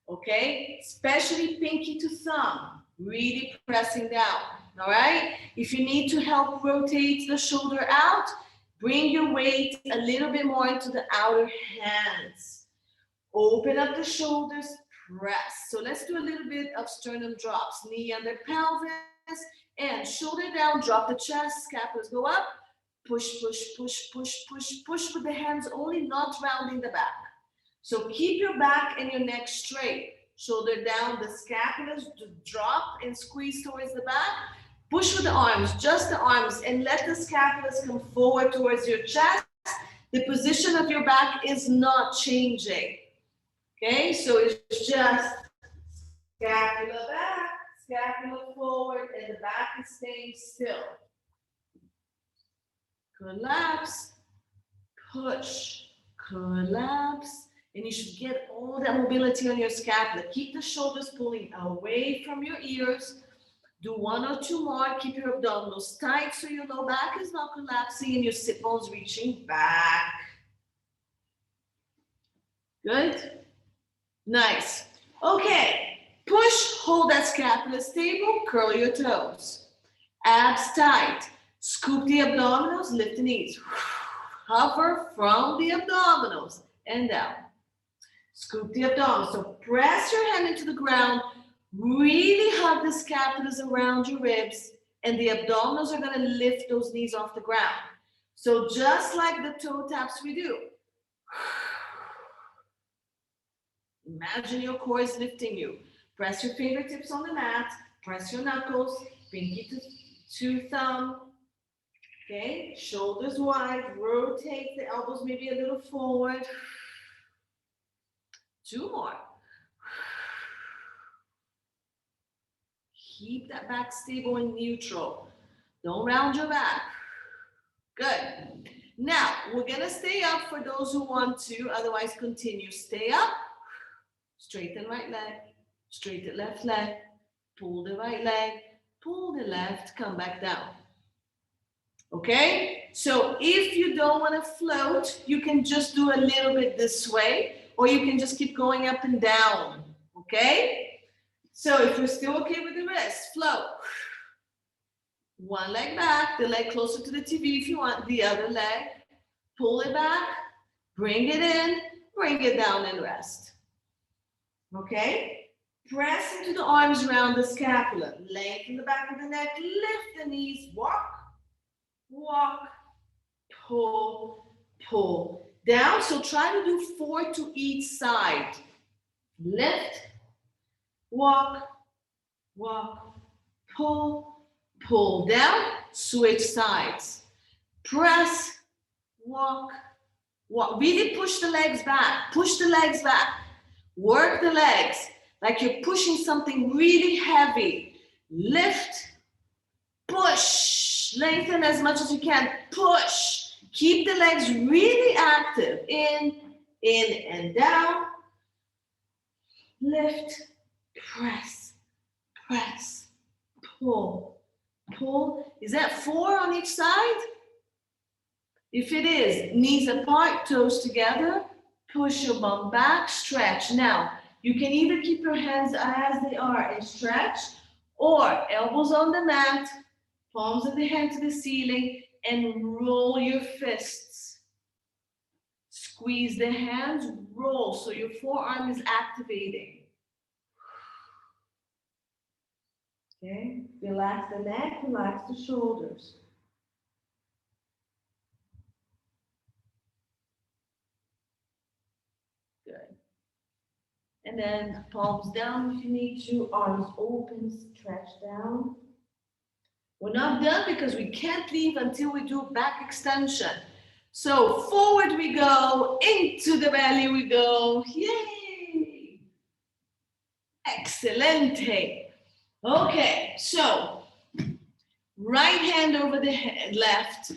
okay? Especially pinky to thumb, really pressing down, all right? If you need to help rotate the shoulder out, bring your weight a little bit more into the outer hands. Open up the shoulders, press. So let's do a little bit of sternum drops, knee under pelvis, and shoulder down, drop the chest, scapulas go up, push, push, push, push, push, push with the hands only, not rounding the back. So keep your back and your neck straight. Shoulder down, the scapulas drop and squeeze towards the back. Push with the arms, just the arms, and let the scapulas come forward towards your chest. The position of your back is not changing. Okay, so it's just scapula back, scapula forward, and the back is staying still. Collapse, push, collapse, and you should get all that mobility on your scapula. Keep the shoulders pulling away from your ears. Do 1 or 2 more. Keep your abdominals tight so your low back is not collapsing and your sit bones reaching back. Good? Nice. Okay. Push, hold that scapula stable, curl your toes. Abs tight. Scoop the abdominals, lift the knees. Hover from the abdominals and down. Scoop the abdominals. So press your hand into the ground. Really hug the scapulas around your ribs, and the abdominals are going to lift those knees off the ground. So just like the toe taps we do. Imagine your core is lifting you. Press your fingertips on the mat. Press your knuckles, pinky to thumb. Okay, shoulders wide. Rotate the elbows maybe a little forward. 2 more. Keep that back stable and neutral. Don't round your back. Good. Now, we're going to stay up for those who want to. Otherwise, continue. Stay up. Straighten right leg. Straighten left leg. Pull the right leg. Pull the left. Come back down. Okay? So if you don't want to float, you can just do a little bit this way. Or you can just keep going up and down. Okay? So if you're still okay with the wrist, float. One leg back, the leg closer to the TV if you want, the other leg. Pull it back, bring it in, bring it down and rest. Okay? Press into the arms around the scapula. Lengthen the back of the neck, lift the knees, walk, walk, pull, pull. Down, so try to do 4 to each side. Lift, walk, walk, pull, pull down, switch sides. Press, walk, walk. Really push the legs back. Push the legs back. Work the legs like you're pushing something really heavy. Lift, push. Lengthen as much as you can. Push. Keep the legs really active. In and down. Lift, press, press, pull, pull. Is that 4 on each side? If it is, knees apart, toes together, push your bum back, stretch. Now, you can either keep your hands as they are and stretch, or elbows on the mat, palms of the hand to the ceiling, and roll your fists. Squeeze the hands, roll, so your forearm is activating. Okay, relax the neck, relax the shoulders. Good. And then palms down if you need to, arms open, stretch down. We're not done because we can't leave until we do back extension. So forward we go, into the belly we go. Yay! Excelente. Okay, so right hand over the head, left,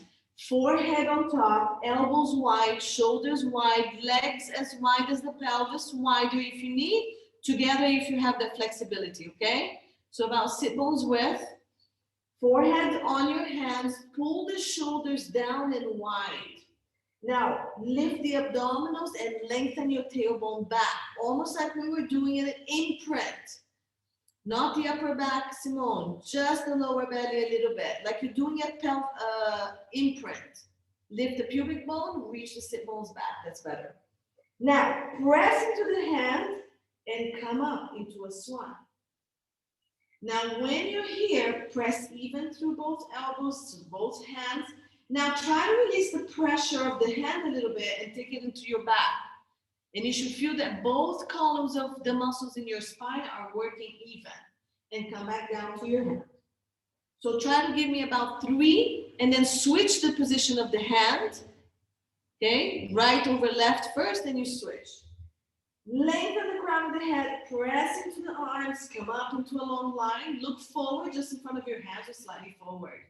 forehead on top, elbows wide, shoulders wide, legs as wide as the pelvis, wider if you need, together if you have the flexibility, okay? So about sit bones width, forehead on your hands, pull the shoulders down and wide. Now, lift the abdominals and lengthen your tailbone back, almost like we were doing an imprint. Not the upper back, Simone, just the lower belly a little bit, like you're doing a imprint. Lift the pubic bone, reach the sit bones back, that's better. Now, press into the hand and come up into a swan. Now, when you're here, press even through both elbows, through both hands. Now, try to release the pressure of the hand a little bit and take it into your back. And you should feel that both columns of the muscles in your spine are working even. And come back down to your hand. So try to give me about 3, and then switch the position of the hand. Okay, right over left first, then you switch. Lengthen the crown of the head, press into the arms, come up into a long line, look forward just in front of your hands or slightly forward.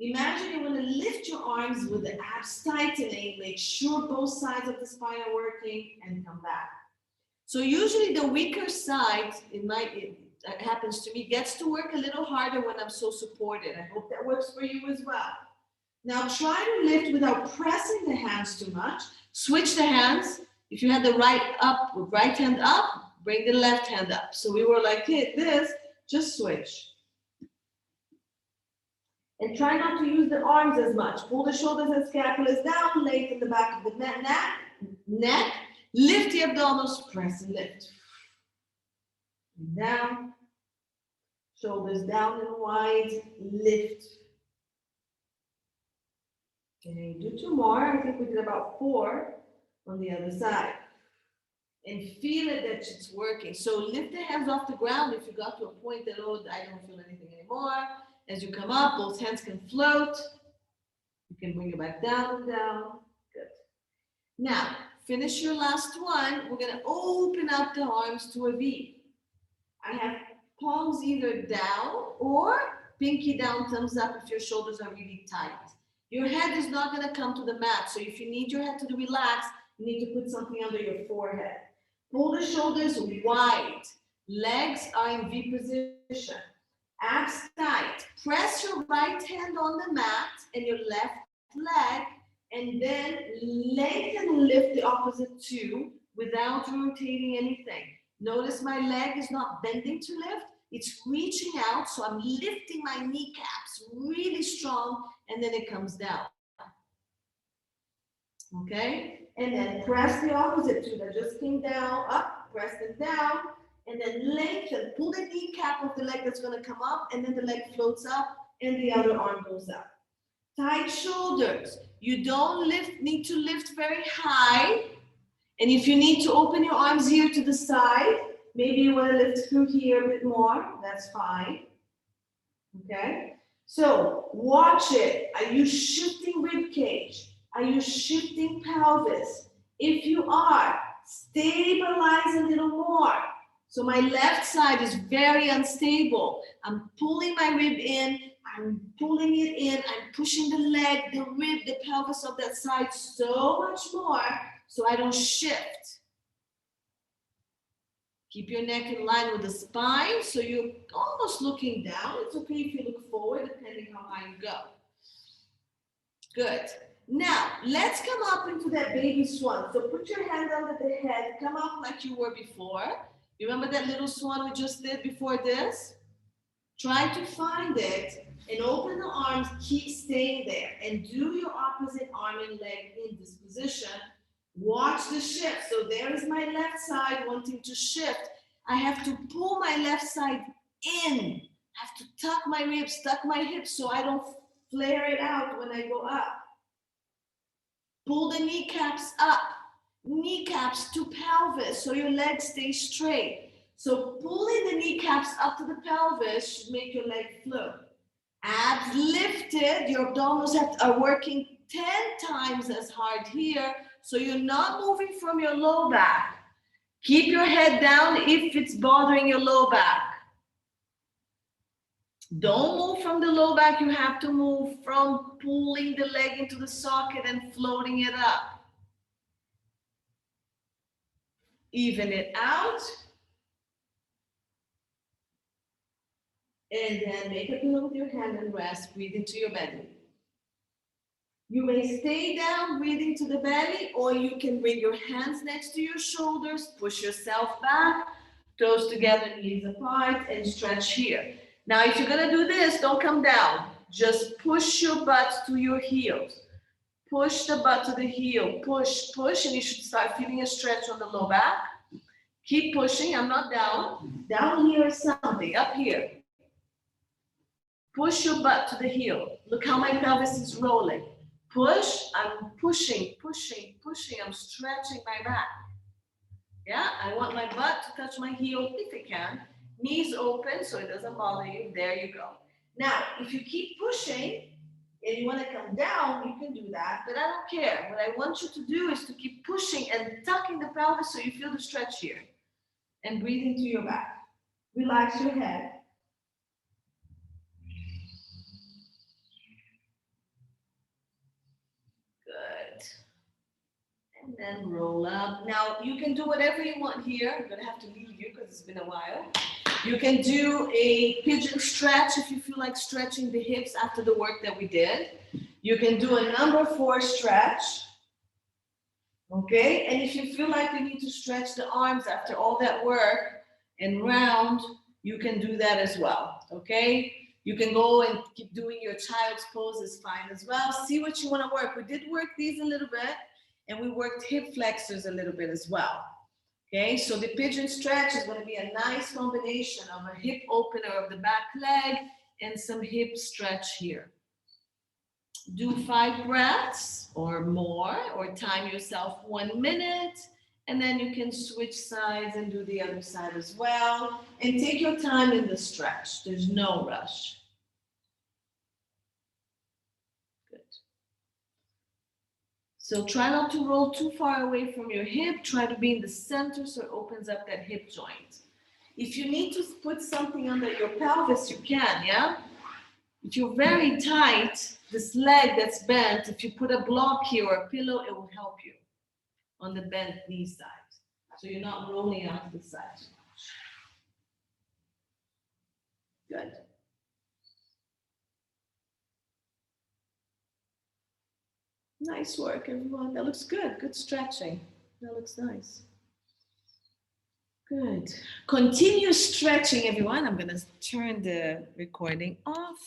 Imagine you want to lift your arms with the abs tightening, make sure both sides of the spine are working, and come back. So usually the weaker side, it happens to me, gets to work a little harder when I'm so supported. I hope that works for you as well. Now try to lift without pressing the hands too much. Switch the hands If you had the right hand up, bring the left hand up. So we were like this, just switch. And try not to use the arms as much. Pull the shoulders and scapulas down, lengthen the back of the neck, lift the abdominals, press and lift. Down, shoulders down and wide, lift. Okay, do 2 more. I think we did about 4 on the other side. And feel it that it's working. So lift the hands off the ground if you got to a point that, oh, I don't feel anything anymore. As you come up, both hands can float. You can bring it back down and down. Good. Now, finish your last one. We're going to open up the arms to a V. I have palms either down or pinky down, thumbs up if your shoulders are really tight. Your head is not going to come to the mat. So if you need your head to relax, you need to put something under your forehead. Pull the shoulders wide. Legs are in V position. Abs tight. Press your right hand on the mat and your left leg, and then lengthen and lift the opposite 2 without rotating anything. Notice my leg is not bending to lift. It's reaching out, so I'm lifting my kneecaps really strong, and then it comes down. Okay? And then press the opposite 2 that just came down, up, press them down, and then lengthen, pull the kneecap of the leg that's going to come up, and then the leg floats up, and the other arm goes up. Tight shoulders. You don't need to lift very high. And if you need to open your arms here to the side, maybe you want to lift through here a bit more, that's fine. Okay? So watch it. Are you shifting rib cage? Are you shifting pelvis? If you are, stabilize a little more. So my left side is very unstable. I'm pulling my rib in, I'm pulling it in, I'm pushing the leg, the rib, the pelvis of that side so much more so I don't shift. Keep your neck in line with the spine so you're almost looking down. It's okay if you look forward depending how high you go. Good. Now, let's come up into that baby swan. So put your hand under the head, come up like you were before. You remember that little swan we just did before this? Try to find it and open the arms, keep staying there. And do your opposite arm and leg in this position. Watch the shift. So there is my left side wanting to shift. I have to pull my left side in. I have to tuck my ribs, tuck my hips so I don't flare it out when I go up. Pull the kneecaps up. Kneecaps to pelvis so your legs stay straight. So pulling the kneecaps up to the pelvis should make your leg float. Abs lifted, your abdominals are working 10 times as hard here, so you're not moving from your low back. Keep your head down if it's bothering your low back. Don't move from the low back, you have to move from pulling the leg into the socket and floating it up. Even it out. And then make a pillow with your hand and rest, breathe into your belly. You may stay down, breathing to the belly, or you can bring your hands next to your shoulders, push yourself back, toes together, knees apart, and stretch here. Now, if you're gonna do this, don't come down. Just push your butt to your heels. Push the butt to the heel, push, push, and you should start feeling a stretch on the low back. Keep pushing, I'm not down. Down here is something, up here. Push your butt to the heel. Look how my pelvis is rolling. Push, I'm pushing, pushing, pushing. I'm stretching my back. Yeah, I want my butt to touch my heel if it can. Knees open so it doesn't bother you. There you go. Now, if you keep pushing and you want to come down, you can do that, but I don't care. What I want you to do is to keep pushing and tucking the pelvis so you feel the stretch here. And breathe into your back. Relax your head. Good. And then roll up. Now, you can do whatever you want here. I'm going to have to leave you because it's been a while. You can do a pigeon stretch if you feel like stretching the hips after the work that we did. You can do a number 4 stretch. Okay, and if you feel like you need to stretch the arms after all that work and round, you can do that as well. Okay, you can go and keep doing your child's pose is fine as well. See what you want to work. We did work these a little bit, and we worked hip flexors a little bit as well. Okay, so the pigeon stretch is going to be a nice combination of a hip opener of the back leg and some hip stretch here. Do 5 breaths or more, or time yourself 1 minute, and then you can switch sides and do the other side as well. And take your time in the stretch. There's no rush. Good. So try not to roll too far away from your hip. Try to be in the center so it opens up that hip joint. If you need to put something under your pelvis, you can, yeah? If you're very tight, this leg that's bent, if you put a block here or a pillow, it will help you on the bent knee side. So you're not rolling out to the side. Good. Nice work, everyone. That looks good. Good stretching. That looks nice. Good. Continue stretching, everyone. I'm going to turn the recording off.